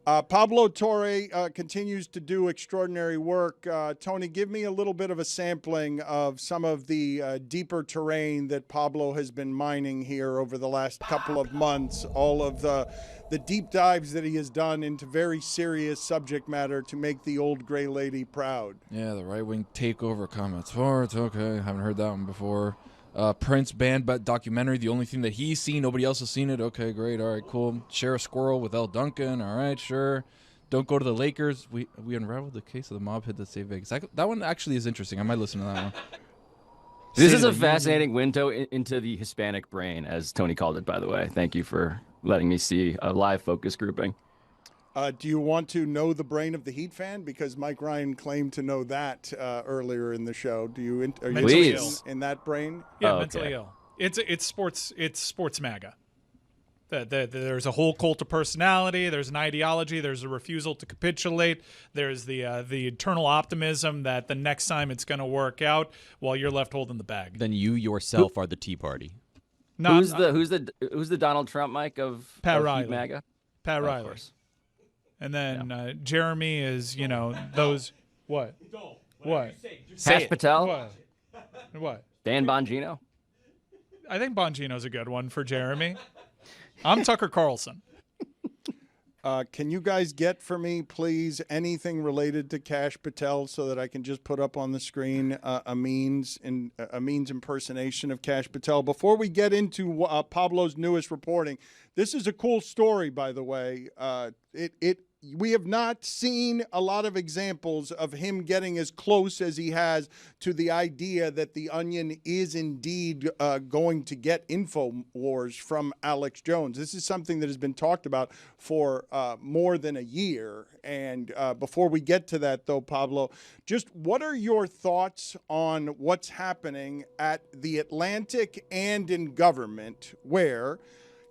Pablo Torre continues to do extraordinary work. Tony, give me a little bit of a sampling of some of the deeper terrain that Pablo has been mining here over the last couple of months, all of the deep dives that he has done into very serious subject matter to make the old gray lady proud. Yeah, the right-wing takeover comments. Sports, okay, haven't heard that one before. Prince banned but documentary, the only thing that he's seen, nobody else has seen it. Okay, great, all right, cool. Share a squirrel with L. Duncan, all right, sure. Don't go to the Lakers. We unraveled the case of the mob hit that saved Vegas. That one actually is interesting. I might listen to that one. This is a fascinating window into the Hispanic brain, as Tony called it, by the way. Thank you for letting me see a live focus grouping. Do you want to know the brain of the Heat fan? Because Mike Ryan claimed to know that earlier in the show. Are you Please. in that brain? Yeah, mentally ill. It's sports MAGA. There's a whole cult of personality. There's an ideology. There's a refusal to capitulate. There's the eternal optimism that the next time it's going to work out while you're left holding the bag. Then you yourself are the Tea Party. No, who's the Donald Trump, Mike, of Pat of Riley? MAGA? Pat Riley. Of course. And then Jeremy is, those what? What? Kash Patel. What? Dan Bongino. I think Bongino's a good one for Jeremy. I'm Tucker Carlson. Can you guys get for me, please, anything related to Kash Patel so that I can just put up on the screen a means impersonation of Kash Patel? Before we get into Pablo's newest reporting, this is a cool story, by the way. We have not seen a lot of examples of him getting as close as he has to the idea that the Onion is indeed going to get InfoWars from Alex Jones. This is something that has been talked about for more than a year. And before we get to that, though, Pablo, just what are your thoughts on what's happening at The Atlantic and in government, where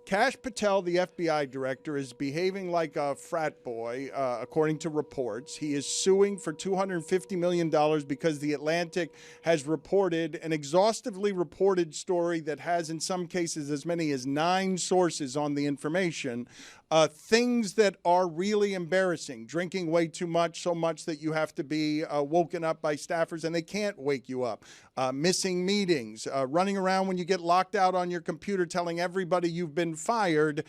Kash Patel, the FBI director, is behaving like a frat boy, according to reports. He is suing for $250 million because The Atlantic has reported an exhaustively reported story that has, in some cases, as many as 9 sources on the information. Things that are really embarrassing, drinking way too much, so much that you have to be woken up by staffers and they can't wake you up, missing meetings, running around when you get locked out on your computer telling everybody you've been fired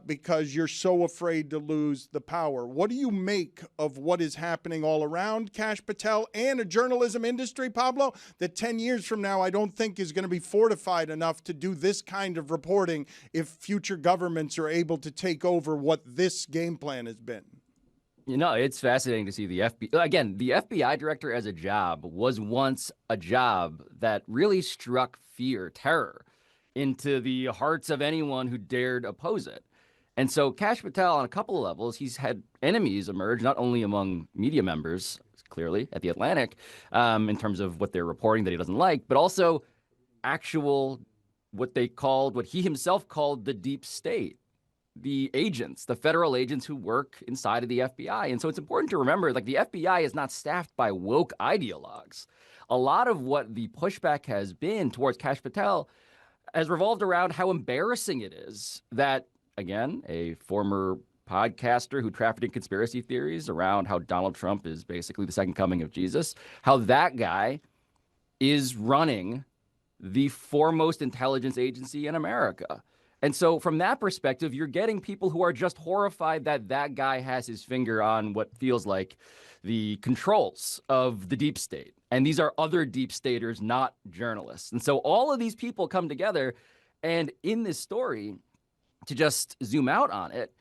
because you're so afraid to lose the power. What do you make of what is happening all around Kash Patel and a journalism industry, Pablo, that 10 years from now I don't think is going to be fortified enough to do this kind of reporting if future governments are able to take over what this game plan has been? It's fascinating to see the FBI. Again, the FBI director as a job was once a job that really struck terror into the hearts of anyone who dared oppose it. And so Kash Patel, on a couple of levels, he's had enemies emerge, not only among media members, clearly, at The Atlantic, in terms of what they're reporting that he doesn't like, but also actual, what he himself called the deep state. The agents, the federal agents who work inside of the FBI. And so it's important to remember, the FBI is not staffed by woke ideologues. A lot of what the pushback has been towards Kash Patel has revolved around how embarrassing it is that, again, a former podcaster who trafficked in conspiracy theories around how Donald Trump is basically the second coming of Jesus, how that guy is running the foremost intelligence agency in America. And so from that perspective, you're getting people who are just horrified that that guy has his finger on what feels like the controls of the deep state. And these are other deep staters, not journalists. And so all of these people come together. And in this story, to just zoom out on it,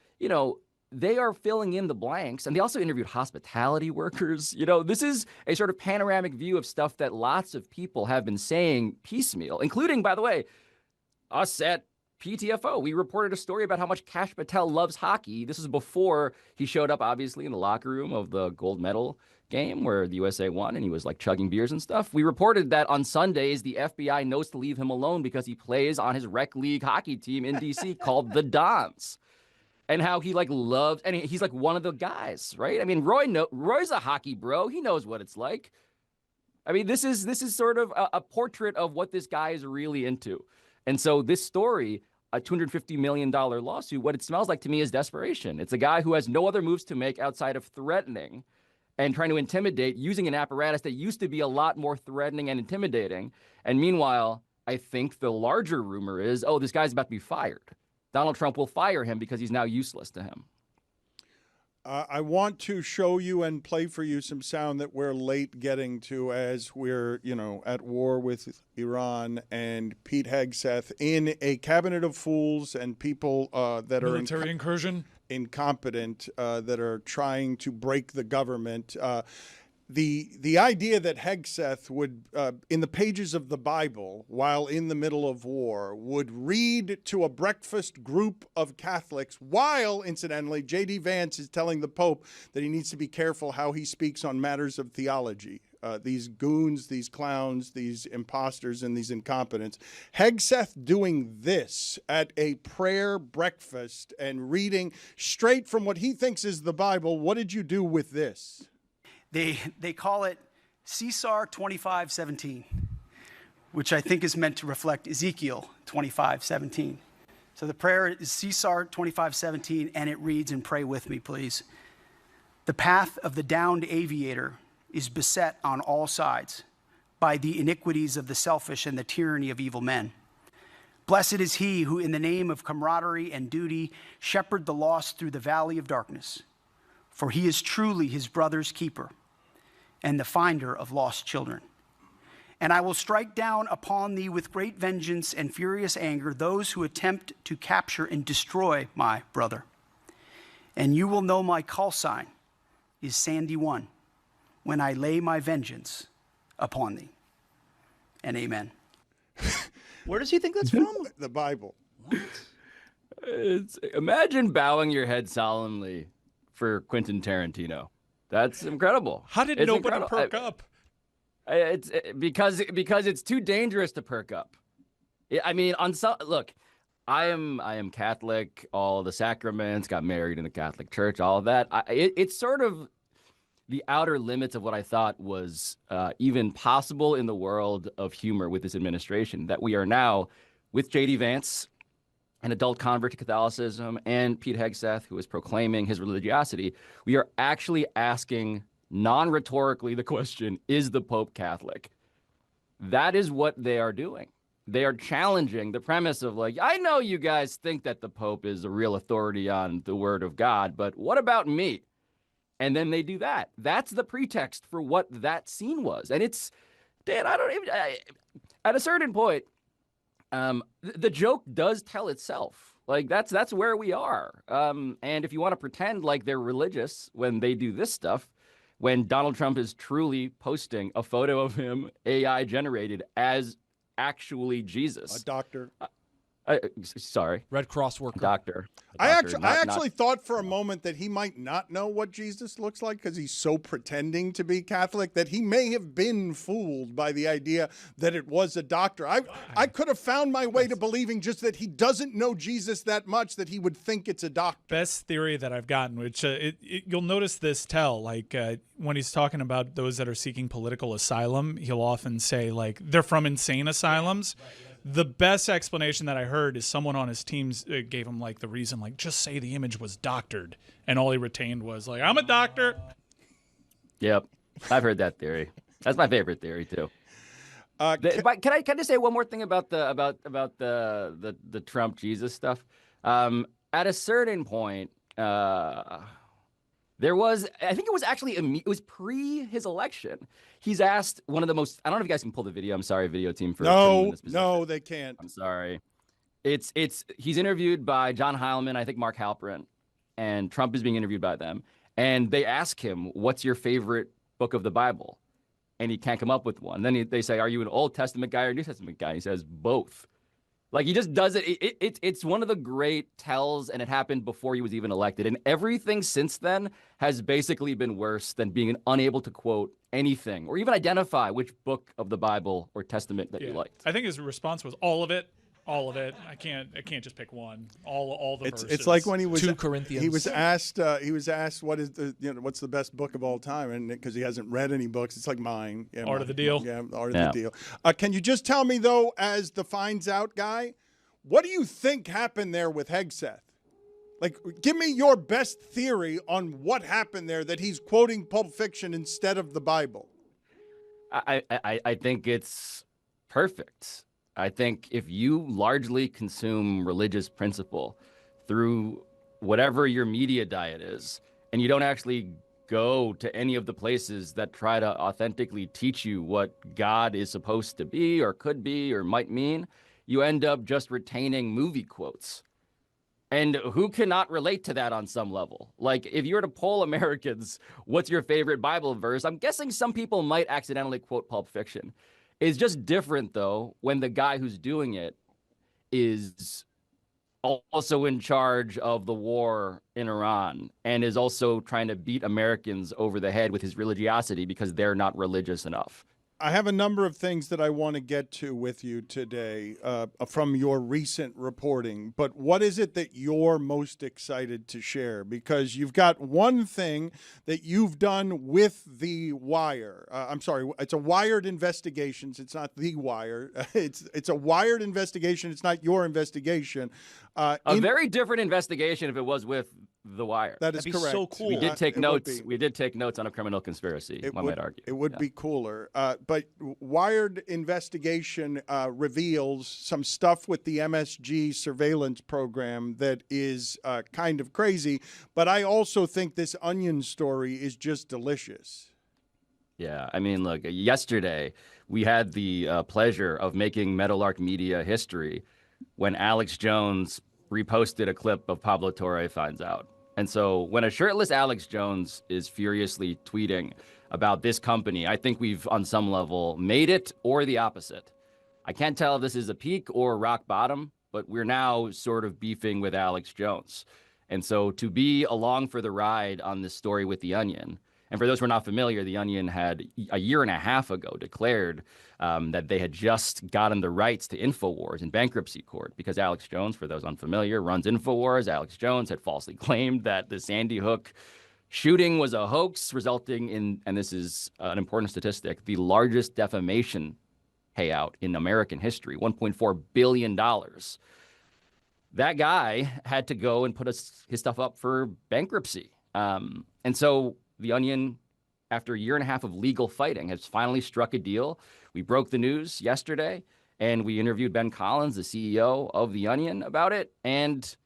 they are filling in the blanks. And they also interviewed hospitality workers. This is a sort of panoramic view of stuff that lots of people have been saying piecemeal, including, by the way, us at PTFO. We reported a story about how much Kash Patel loves hockey. This is before he showed up, obviously, in the locker room of the gold medal game where the USA won, and he was chugging beers and stuff. We reported that on Sundays, the FBI knows to leave him alone because he plays on his rec league hockey team in DC called the Dons. And how he loves, and he's one of the guys, right? I mean, Roy's a hockey bro. He knows what it's like. I mean, this is sort of a portrait of what this guy is really into. And so this story, a $250 million lawsuit, what it smells like to me is desperation. It's a guy who has no other moves to make outside of threatening and trying to intimidate using an apparatus that used to be a lot more threatening and intimidating. And meanwhile, I think the larger rumor is, oh, this guy's about to be fired. Donald Trump will fire him because he's now useless to him. I want to show you and play for you some sound that we're late getting to as we're, at war with Iran, and Pete Hegseth in a cabinet of fools and people that military incursion, incompetent, that are trying to break the government. The idea that Hegseth would, in the pages of the Bible, while in the middle of war, would read to a breakfast group of Catholics while, incidentally, J.D. Vance is telling the Pope that he needs to be careful how he speaks on matters of theology. These goons, these clowns, these imposters, and these incompetents. Hegseth doing this at a prayer breakfast and reading straight from what he thinks is the Bible. What did you do with this? They call it Caesar 25:17, which I think is meant to reflect Ezekiel 25:17. So the prayer is Caesar 25:17, and it reads, and pray with me, please. The path of the downed aviator is beset on all sides by the iniquities of the selfish and the tyranny of evil men. Blessed is he who, in the name of camaraderie and duty, shepherd the lost through the valley of darkness, for he is truly his brother's keeper and the finder of lost children. And I will strike down upon thee with great vengeance and furious anger those who attempt to capture and destroy my brother. And you will know my call sign is Sandy 1 when I lay my vengeance upon thee. And amen. Where does he think that's from? The Bible. Imagine bowing your head solemnly for Quentin Tarantino. That's incredible. How did nobody perk up? It's because it's too dangerous to perk up. I mean, look, I am Catholic, all the sacraments, got married in the Catholic Church, all of that. It's sort of the outer limits of what I thought was even possible in the world of humor with this administration, that we are now, with J.D. Vance, an adult convert to Catholicism, and Pete Hegseth, who is proclaiming his religiosity, we are actually asking non-rhetorically the question, is the Pope Catholic? That is what they are doing. They are challenging the premise of, like, I know you guys think that the Pope is a real authority on the word of God, but what about me? And then they do that. That's the pretext for what that scene was. And it's, Dan, at a certain point, the joke does tell itself. Like, that's where we are. And if you want to pretend like they're religious when they do this stuff, when Donald Trump is truly posting a photo of him AI generated as actually Jesus, A doctor. Sorry, Red Cross worker. doctor. I actually thought for a moment that he might not know what Jesus looks like because he's so pretending to be Catholic that he may have been fooled by the idea that it was a doctor. I could have found my way to believing just that he doesn't know Jesus that much that he would think it's a doctor. Best theory that I've gotten, which you'll notice this when he's talking about those that are seeking political asylum, he'll often say, like, they're from insane asylums. The best explanation that I heard is someone on his team gave him, like, the reason, like, just say the image was doctored. And all he retained was, like, I'm a doctor. Yep. I've heard that theory. That's my favorite theory, too. But can I just say one more thing about the Trump Jesus stuff? At a certain point, there was, I think it was actually, it was pre his election. He's asked one of the most, I don't know if you guys can pull the video. I'm sorry, video team, for putting me in this position. No, they can't. I'm sorry. He's interviewed by John Heilman, I think Mark Halperin, and Trump is being interviewed by them. And they ask him, what's your favorite book of the Bible? And he can't come up with one. Then they say, are you an Old Testament guy or a New Testament guy? He says, both. Like, he just does it. It's one of the great tells, and it happened before he was even elected. And everything since then has basically been worse than being unable to quote anything or even identify which book of the Bible or Testament that you liked. I think his response was all of it. All of it. I can't just pick one. All the verses. It's like when he was 2 Corinthians. He was asked what is what's the best book of all time, and because he hasn't read any books, it's like mine. Art of the Deal. Yeah, Art of the Deal. Can you just tell me though, as the finds out guy, What do you think happened there with Hegseth? Like, give me your best theory on what happened there that he's quoting Pulp Fiction instead of the Bible. I think it's perfect. I think if you largely consume religious principle through whatever your media diet is, and you don't actually go to any of the places that try to authentically teach you what God is supposed to be or could be or might mean, you end up just retaining movie quotes. And who cannot relate to that on some level? Like, if you were to poll Americans, what's your favorite Bible verse? I'm guessing some people might accidentally quote Pulp Fiction. It's just different, though, when the guy who's doing it is also in charge of the war in Iran and is also trying to beat Americans over the head with his religiosity because they're not religious enough. I have a number of things that I want to get to with you today from your recent reporting, but what is it that you're most excited to share? Because you've got one thing that you've done with The Wire. I'm sorry, it's a Wired Investigations. It's not The Wire. It's a Wired investigation. It's not your investigation. A very different investigation if it was with The Wire. That is That'd be correct. so cool. We did take notes. We did take notes on a criminal conspiracy, one might argue. It would be cooler. But Wired investigation reveals some stuff with the MSG surveillance program that is kind of crazy. But I also think this Onion story is just delicious. Yeah, I mean, look, yesterday we had the pleasure of making Meadowlark Media history when Alex Jones reposted a clip of Pablo Torre finds out. And so when a shirtless Alex Jones is furiously tweeting about this company, I think we've on some level made it or the opposite. I can't tell if this is a peak or rock bottom, but we're now sort of beefing with Alex Jones. And so to be along for the ride on this story with The Onion, and for those who are not familiar, The Onion had a year and a half ago declared that they had just gotten the rights to InfoWars in bankruptcy court because Alex Jones, for those unfamiliar, runs InfoWars. Alex Jones had falsely claimed that the Sandy Hook shooting was a hoax, resulting in, and this is an important statistic, the largest defamation payout in American history, $1.4 billion. That guy had to go and put his stuff up for bankruptcy. And so The Onion, after a year and a half of legal fighting, has finally struck a deal. We broke the news yesterday, and we interviewed Ben Collins, the CEO of The Onion, about it, and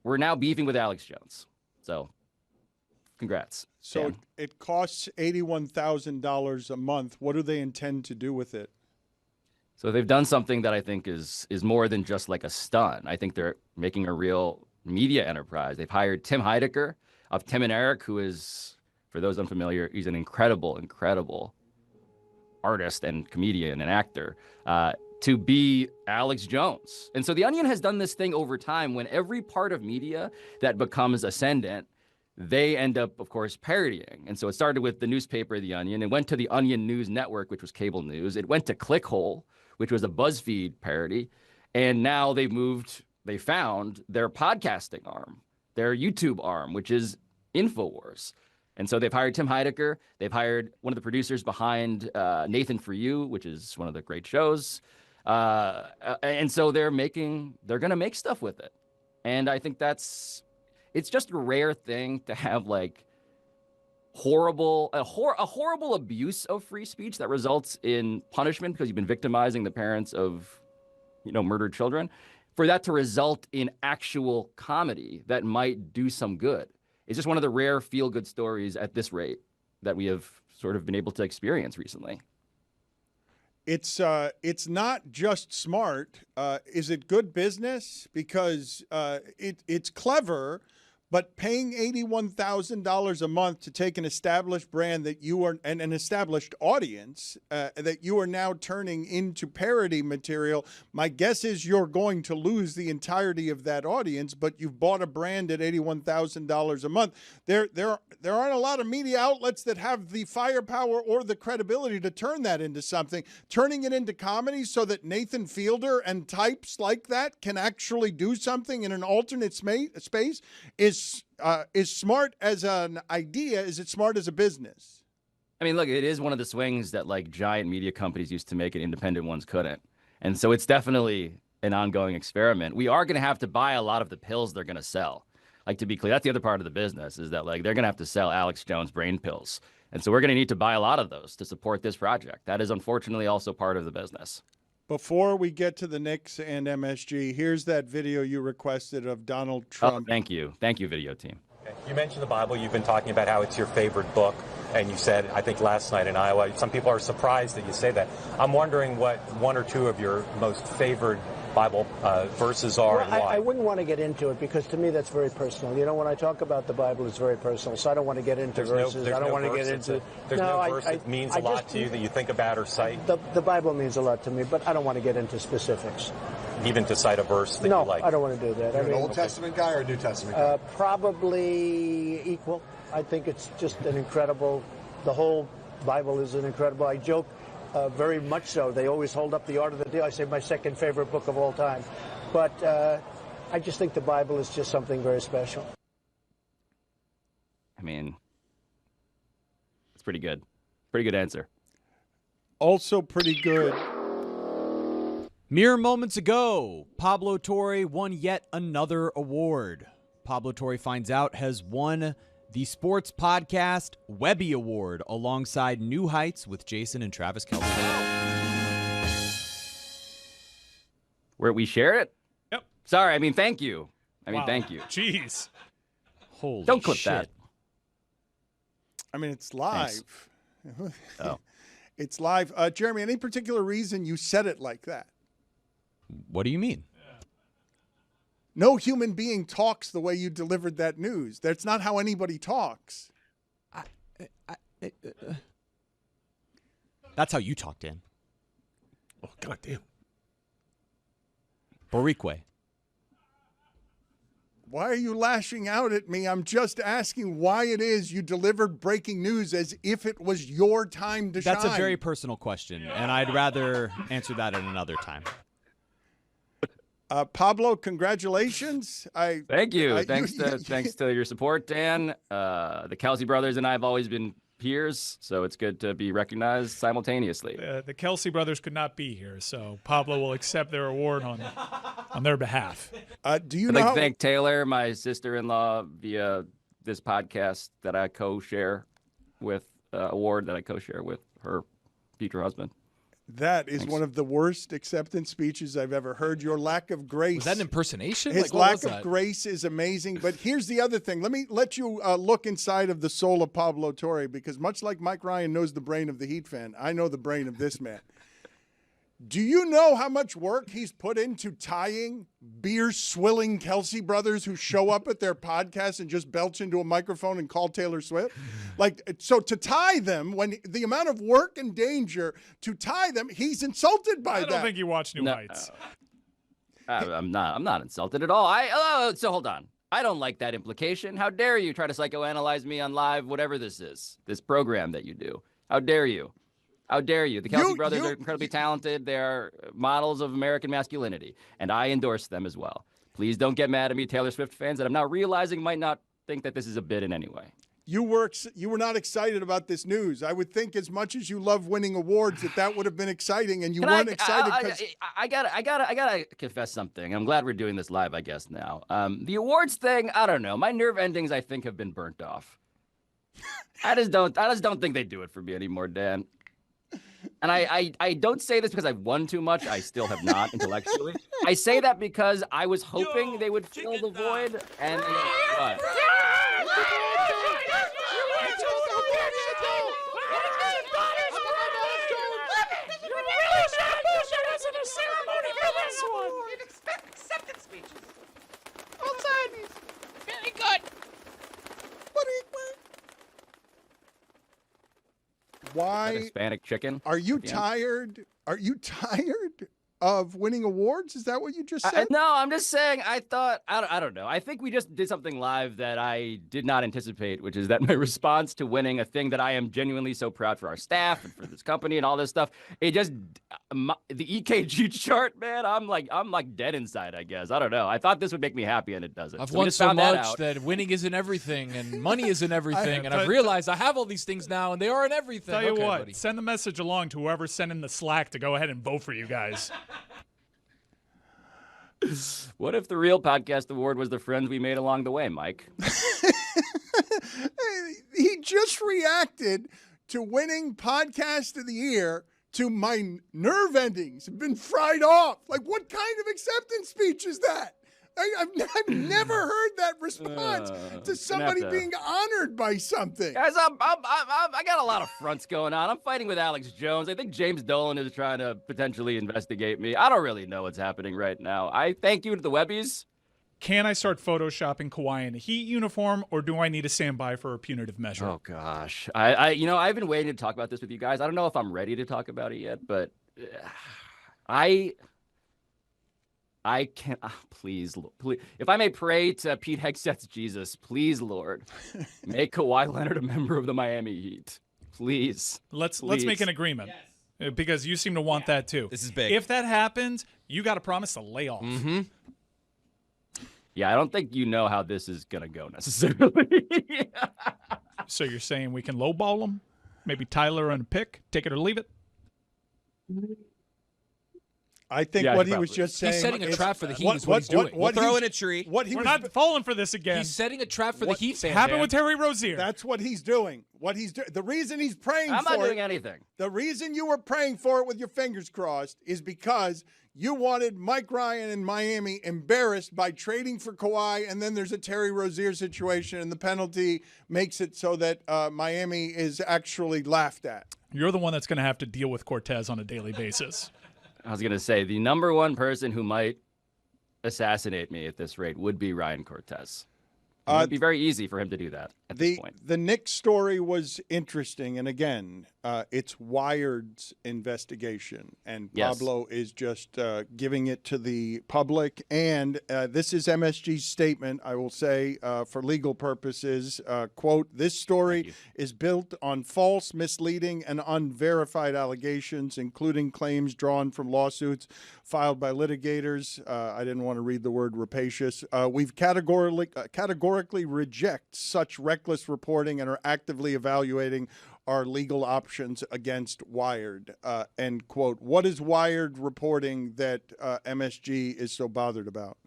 we're now beefing with Alex Jones. So, congrats. So Dan. it costs $81,000 a month. What do they intend to do with it? So they've done something that I think is more than just like a stunt. I think they're making a real media enterprise. They've hired Tim Heidecker of Tim and Eric, who is, for those unfamiliar, he's an incredible artist and comedian and actor, to be Alex Jones. And so The Onion has done this thing over time when every part of media that becomes ascendant, they end up, of course, parodying. And so it started with the newspaper, The Onion. It went to the Onion News Network, which was cable news. It went to Clickhole, which was a BuzzFeed parody. And now they found their podcasting arm, their YouTube arm, which is InfoWars. And so they've hired Tim Heidecker. They've hired one of the producers behind Nathan For You, which is one of the great shows. And so they're going to make stuff with it. And I think it's just a rare thing to have like a horrible abuse of free speech that results in punishment because you've been victimizing the parents of, murdered children, for that to result in actual comedy that might do some good. It's just one of the rare feel-good stories at this rate that we have sort of been able to experience recently. It's not just smart. Is it good business? Because it's clever, but paying $81,000 a month to take an established brand that you are and an established audience that you are now turning into parody material, my guess is you're going to lose the entirety of that audience, but you've bought a brand at $81,000 a month. There aren't a lot of media outlets that have the firepower or the credibility to turn that into something. Turning it into comedy so that Nathan Fielder and types like that can actually do something in an alternate space is smart as an idea. Is it smart as a business? I mean, look, it is one of the swings that like giant media companies used to make and independent ones couldn't. And so it's definitely an ongoing experiment, we are going to have to buy a lot of the pills they're going to sell. Like, to be clear, that's the other part of the business, is that like they're going to have to sell Alex Jones brain pills. And so we're going to need to buy a lot of those to support this project. That is unfortunately also part of the business. Before we get to the Knicks and MSG, here's that video you requested of Donald Trump. Oh, thank you. Thank you, video team. You mentioned the Bible. You've been talking about how it's your favorite book. And you said, I think last night in Iowa, some people are surprised that you say that. I'm wondering what one or two of your most favorite Bible verses are and why. I wouldn't want to get into it because to me that's very personal. You know, when I talk about the Bible, it's very personal. So I don't want to get into verses. I don't want to get into. There's no verse that means a lot to you that you think about or cite? The Bible means a lot to me, but I don't want to get into specifics. Even to cite a verse that you like? No, I don't want to do that. You're an Old Testament guy or a New Testament guy? Probably equal. I think it's just an incredible, the whole Bible is an incredible, I joke, very much so. They always hold up the Art of the Deal. I say my second favorite book of all time. But I just think the Bible is just something very special. I mean, it's pretty good. Pretty good answer. Also pretty good. Mere moments ago, Pablo Torre won yet another award. Pablo Torre finds out has won the Sports Podcast Webby Award alongside New Heights with Jason and Travis Kelce. Where we share it? Yep. Sorry, I mean, thank you. Wow. Thank you. Jeez. Holy Don't clip shit. that. I mean, it's live. Oh. It's live. Jeremy, any particular reason you said it like that? What do you mean? No human being talks the way you delivered that news. That's not how anybody talks. That's how you talk, Dan. Oh, goddamn. Borique. Why are you lashing out at me? I'm just asking why it is you delivered breaking news as if it was your time to shine. That's a very personal question, and I'd rather answer that at another time. Pablo, congratulations. Thank you. Thanks to your support, Dan. The Kelce brothers and I have always been peers, so it's good to be recognized simultaneously. The Kelce brothers could not be here, so Pablo will accept their award on their behalf. Do you I'd know? like to thank Taylor, my sister-in-law, via this podcast that I co-share with, award that I co-share with her future husband. That is one of the worst acceptance speeches I've ever heard. Your lack of grace. Was that an impersonation? His lack of grace is amazing. But here's the other thing. Let me let you look inside of the soul of Pablo Torre, because much like Mike Ryan knows the brain of the Heat fan, I know the brain of this man. Do you know how much work he's put into tying beer-swilling Kelce brothers who show up at their podcast and just belch into a microphone and call Taylor Swift? So to tie them, when the amount of work and danger to tie them, he's insulted by that. I don't think you watch New Heights. I'm not insulted at all. So hold on. I don't like that implication. How dare you try to psychoanalyze me on live, whatever this is, this program that you do. How dare you? How dare you? The Kelce brothers are incredibly talented. They are models of American masculinity, and I endorse them as well. Please don't get mad at me, Taylor Swift fans, that I'm now realizing might not think that this is a bit in any way. You were not excited about this news. I would think, as much as you love winning awards, that would have been exciting, and you weren't excited because I gotta confess something. I'm glad we're doing this live, I guess now. The awards thing, I don't know. My nerve endings, I think, have been burnt off. I just don't think they do it for me anymore, Dan. And I don't say this because I've won too much. I still have not intellectually. I say that because I was hoping they would fill the void. And what? Very good. Why? Hispanic chicken. Are you tired? Are you tired of winning awards? Is that what you just said? No, I'm just saying, I don't know. I think we just did something live that I did not anticipate, which is that my response to winning a thing that I am genuinely so proud for our staff and for this company and all this stuff, it just, the EKG chart, man, I'm like dead inside, I guess. I don't know. I thought this would make me happy, and it doesn't. I've So we won just so found that much out. that winning isn't everything and money isn't everything, and I've realized I have all these things now, and they aren't everything. Tell you Okay, what, buddy. send the message along to whoever's sending the Slack to go ahead and vote for you guys. What if the real podcast award was the friends we made along the way, Mike? He just reacted to winning podcast of the year to my nerve endings have been fried off. Like, what kind of acceptance speech is that? I've never heard that response to somebody being honored by something. Guys, I got a lot of fronts going on. I'm fighting with Alex Jones. I think James Dolan is trying to potentially investigate me. I don't really know what's happening right now. I thank you to the Webbies. Can I start photoshopping Kawhi in a Heat uniform, or do I need to stand by for a punitive measure? Oh gosh, I've been waiting to talk about this with you guys. I don't know if I'm ready to talk about it yet, but I can't. Please, if I may pray to Pete Hegseth's Jesus, please, Lord, make Kawhi Leonard a member of the Miami Heat. Please. Let's make an agreement. Yes. Because you seem to want that too. This is big. If that happens, you got to promise to lay off. Mm-hmm. Yeah, I don't think you know how this is gonna go necessarily. So you're saying we can lowball them? Maybe Tyler and a pick, take it or leave it? I think what he was just saying. He's setting a trap for the Heat. Is what he's doing. We'll throw in a tree. We're not falling for this again. He's setting a trap for the Heat fans. Happened with Terry Rozier. That's what he's doing. The reason he's praying for it. I'm not doing anything. The reason you were praying for it with your fingers crossed is because you wanted Mike Ryan in Miami embarrassed by trading for Kawhi, and then there's a Terry Rozier situation, and the penalty makes it so that Miami is actually laughed at. You're the one that's going to have to deal with Cortez on a daily basis. I was going to say, the number one person who might assassinate me at this rate would be Ryan Cortez. It would be very easy for him to do that at this point. The Knicks story was interesting, and again, it's Wired's investigation, and Pablo is just giving it to the public. And this is MSG's statement, I will say, for legal purposes, quote, "This story is built on false, misleading, and unverified allegations, including claims drawn from lawsuits filed by litigators." I didn't want to read the word rapacious. We've categorically reject such reckless reporting and are actively evaluating our legal options against Wired. End quote. What is Wired reporting that MSG is so bothered about?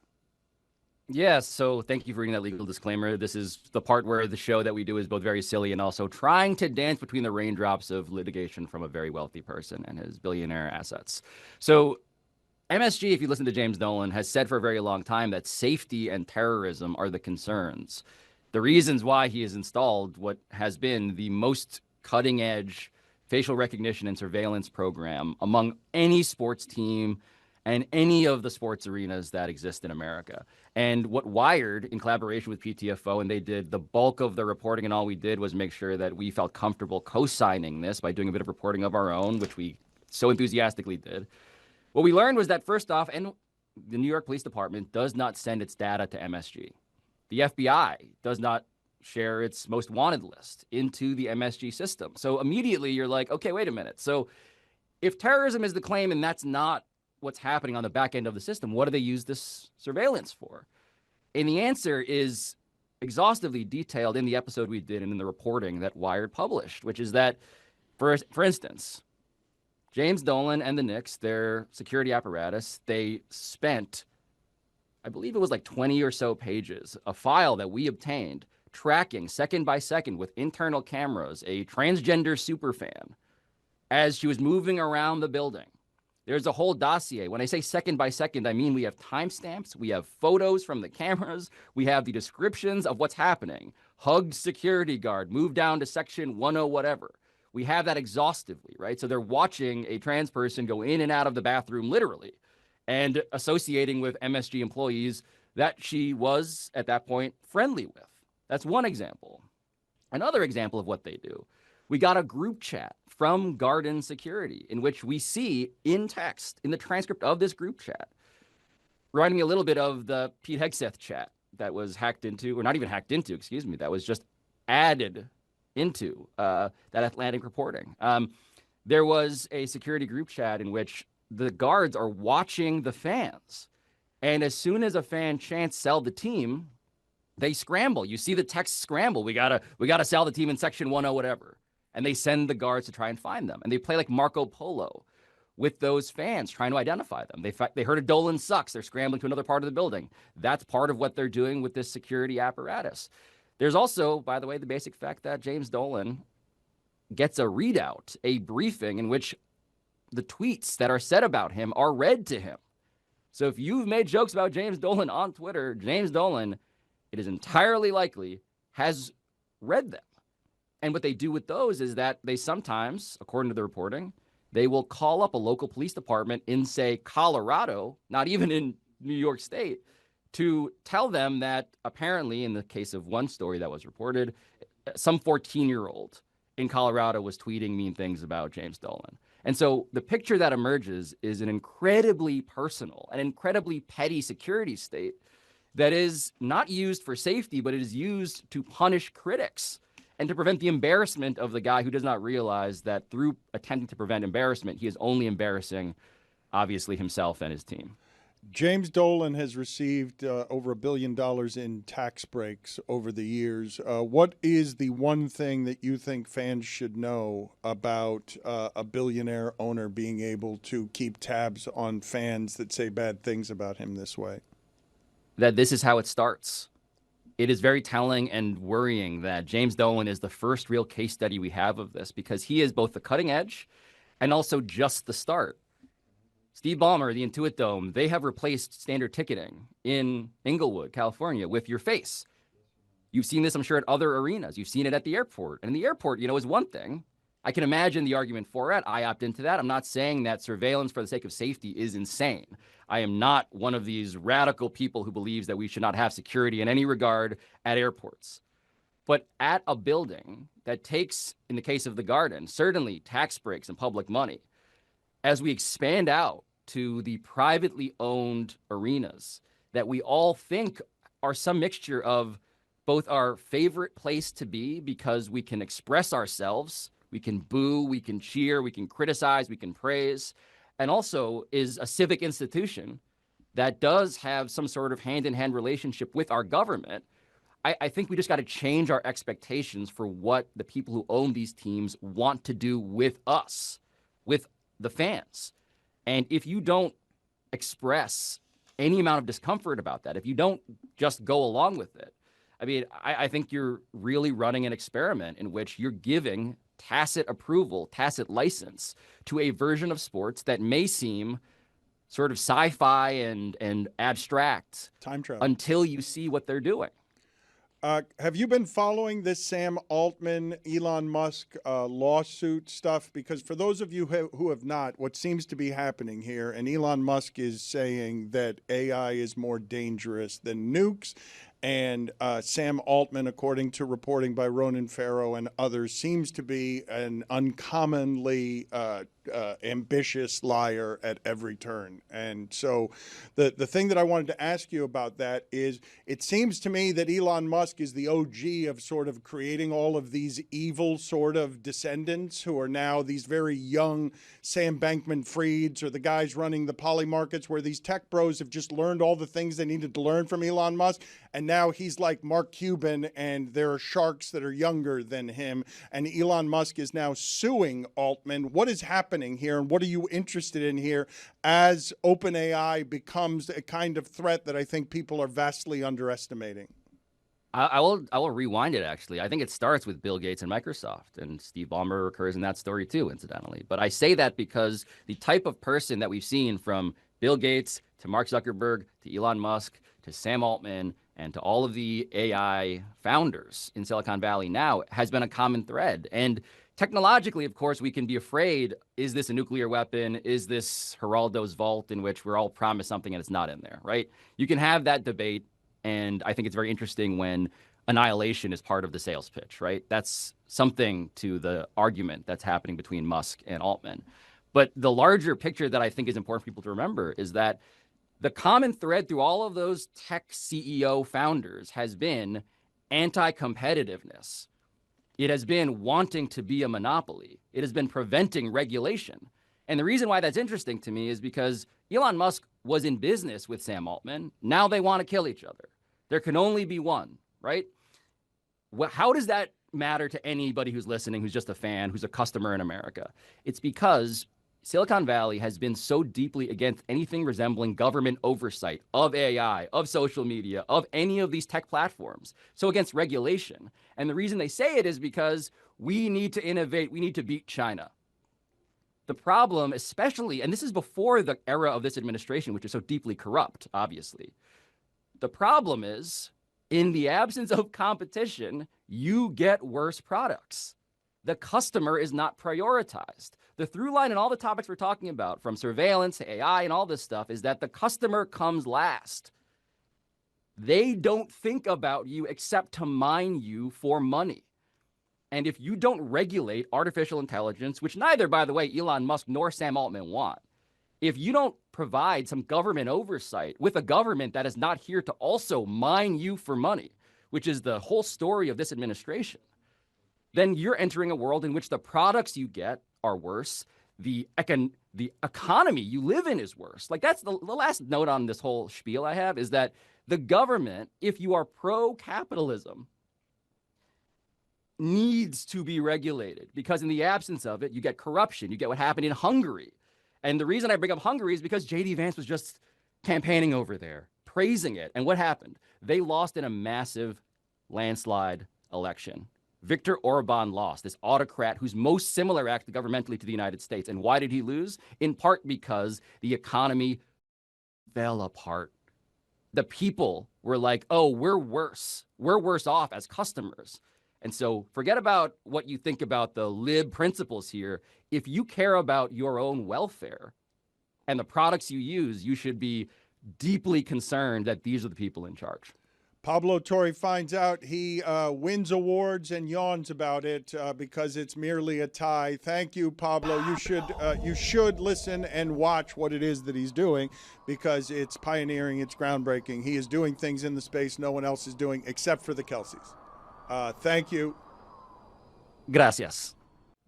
Yes, so thank you for reading that legal disclaimer. This is the part where the show that we do is both very silly and also trying to dance between the raindrops of litigation from a very wealthy person and his billionaire assets. So MSG, if you listen to James Dolan, has said for a very long time that safety and terrorism are the concerns. The reasons why he has installed what has been the most cutting-edge facial recognition and surveillance program among any sports team and any of the sports arenas that exist in America. And what Wired, in collaboration with PTFO, and they did the bulk of the reporting, and all we did was make sure that we felt comfortable co-signing this by doing a bit of reporting of our own, which we so enthusiastically did. What we learned was that, first off, and the New York Police Department does not send its data to MSG. The FBI does not share its most wanted list into the MSG system. So immediately you're like, okay, wait a minute. So if terrorism is the claim and that's not what's happening on the back end of the system, what do they use this surveillance for? And the answer is exhaustively detailed in the episode we did and in the reporting that Wired published, which is that, for instance, James Dolan and the Knicks, their security apparatus, they spent, I believe it was like 20 or so pages, a file that we obtained tracking second by second with internal cameras a transgender superfan as she was moving around the building. There's a whole dossier. When I say second by second, I mean we have timestamps, we have photos from the cameras, we have the descriptions of what's happening. Hugged security guard, moved down to section 10 whatever. We have that exhaustively, right? So they're watching a trans person go in and out of the bathroom literally and associating with MSG employees that she was at that point friendly with. That's one example. Another example of what they do, we got a group chat from Garden Security in which we see in text, in the transcript of this group chat, reminding me a little bit of the Pete Hegseth chat that was hacked into, or not even hacked into, excuse me, that was just added into that Atlantic reporting. There was a security group chat in which the guards are watching the fans. And as soon as a fan chants sell the team, they scramble. You see the text scramble. We gotta sell the team in section 10 whatever. And they send the guards to try and find them. And they play like Marco Polo. with those fans, trying to identify them. They heard a Dolan sucks. They're scrambling to another part of the building. That's part of what they're doing with this security apparatus. There's also, by the way, the basic fact that James Dolan gets a readout, a briefing in which the tweets that are said about him are read to him. So if you've made jokes about James Dolan on Twitter, James Dolan, it is entirely likely, has read them. And what they do with those is that they sometimes, according to the reporting, they will call up a local police department in, say, Colorado, not even in New York State, to tell them that apparently, in the case of one story that was reported, some 14-year-old in Colorado was tweeting mean things about James Dolan. And so the picture that emerges is an incredibly personal, an incredibly petty security state that is not used for safety, but it is used to punish critics and to prevent the embarrassment of the guy who does not realize that through attempting to prevent embarrassment, he is only embarrassing, obviously, himself and his team. James Dolan has received over $1 billion in tax breaks over the years. What is the one thing that you think fans should know about a billionaire owner being able to keep tabs on fans that say bad things about him this way? That this is how it starts. It is very telling and worrying that James Dolan is the first real case study we have of this, because he is both the cutting edge and also just the start. Steve Ballmer, the Intuit Dome, they have replaced standard ticketing in Inglewood, California, with your face. You've seen this, I'm sure, at other arenas. You've seen it at the airport. And the airport, is one thing. I can imagine the argument for it. I opt into that. I'm not saying that surveillance for the sake of safety is insane. I am not one of these radical people who believes that we should not have security in any regard at airports. But at a building that takes, in the case of the Garden, certainly tax breaks and public money, as we expand out to the privately owned arenas that we all think are some mixture of both our favorite place to be because we can express ourselves, we can boo, we can cheer, we can criticize, we can praise, and also is a civic institution that does have some sort of hand-in-hand relationship with our government. I think we just got to change our expectations for what the people who own these teams want to do with us, with the fans. And if you don't express any amount of discomfort about that, if you don't just go along with it, I think you're really running an experiment in which you're giving tacit approval, tacit license to a version of sports that may seem sort of sci-fi and abstract time travel until you see what they're doing. Have you been following this Sam Altman, Elon Musk lawsuit stuff? Because for those of you who have not, what seems to be happening here, and Elon Musk is saying that AI is more dangerous than nukes, and Sam Altman, according to reporting by Ronan Farrow and others, seems to be an uncommonly ambitious liar at every turn. And so the thing that I wanted to ask you about that is, it seems to me that Elon Musk is the OG of sort of creating all of these evil sort of descendants who are now these very young Sam Bankman-Frieds or the guys running the poly markets, where these tech bros have just learned all the things they needed to learn from Elon Musk. And now he's like Mark Cuban, and there are sharks that are younger than him. And Elon Musk is now suing Altman. What is happening here, and what are you interested in here as OpenAI becomes a kind of threat that I think people are vastly underestimating? I will rewind it, actually. I think it starts with Bill Gates and Microsoft, and Steve Ballmer occurs in that story too, incidentally. But I say that because the type of person that we've seen, from Bill Gates to Mark Zuckerberg to Elon Musk to Sam Altman and to all of the AI founders in Silicon Valley now, has been a common thread. And technologically, of course, we can be afraid, is this a nuclear weapon? Is this Geraldo's vault in which we're all promised something and it's not in there, right? You can have that debate, and I think it's very interesting when annihilation is part of the sales pitch, right? That's something to the argument that's happening between Musk and Altman. But the larger picture that I think is important for people to remember is that the common thread through all of those tech CEO founders has been anti-competitiveness. It has been wanting to be a monopoly. It has been preventing regulation. And the reason why that's interesting to me is because Elon Musk was in business with Sam Altman. Now they want to kill each other. There can only be one, right? How does that matter to anybody who's listening, who's just a fan, who's a customer in America? It's because Silicon Valley has been so deeply against anything resembling government oversight of AI, of social media, of any of these tech platforms. So against regulation. And the reason they say it is because we need to innovate. We need to beat China. The problem, especially, and this is before the era of this administration, which is so deeply corrupt, obviously. The problem is, in the absence of competition, you get worse products. The customer is not prioritized. The through line in all the topics we're talking about, from surveillance to AI and all this stuff, is that the customer comes last. They don't think about you except to mine you for money. And if you don't regulate artificial intelligence, which neither, by the way, Elon Musk nor Sam Altman want, if you don't provide some government oversight with a government that is not here to also mine you for money, which is the whole story of this administration, then you're entering a world in which the products you get are worse. The economy you live in is worse. Like, that's the last note on this whole spiel I have, is that the government, if you are pro-capitalism, needs to be regulated, because in the absence of it, you get corruption. You get what happened in Hungary. And the reason I bring up Hungary is because J.D. Vance was just campaigning over there, praising it. And what happened? They lost in a massive landslide election. Viktor Orban lost, this autocrat who's most similar actually governmentally to the United States. And why did he lose? In part because the economy fell apart. The people were like, oh, we're worse. We're worse off as customers. And so forget about what you think about the lib principles here. If you care about your own welfare and the products you use, you should be deeply concerned that these are the people in charge. Pablo Torre finds out he wins awards and yawns about it because it's merely a tie. Thank you, Pablo. You should listen and watch what it is that he's doing, because it's pioneering, it's groundbreaking. He is doing things in the space no one else is doing except for the Kelseys. Thank you. Gracias.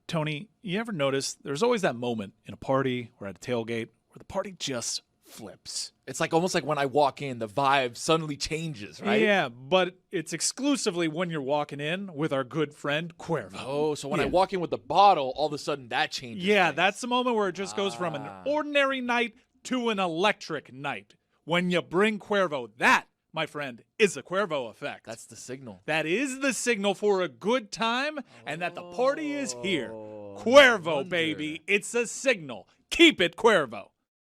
Tony, you ever notice there's always that moment in a party or at a tailgate where the party just flips? It's like almost like when I walk in, the vibe suddenly changes, right? Yeah, but it's exclusively when you're walking in with our good friend Cuervo. Oh, so when I walk in with the bottle, all of a sudden that changes. Yeah, things. That's the moment where it just goes from an ordinary night to an electric night. When you bring Cuervo, that, my friend, is a Cuervo effect. That's the signal. That is the signal for a good time and that the party is here. Cuervo, baby. It's a signal. Keep it Cuervo.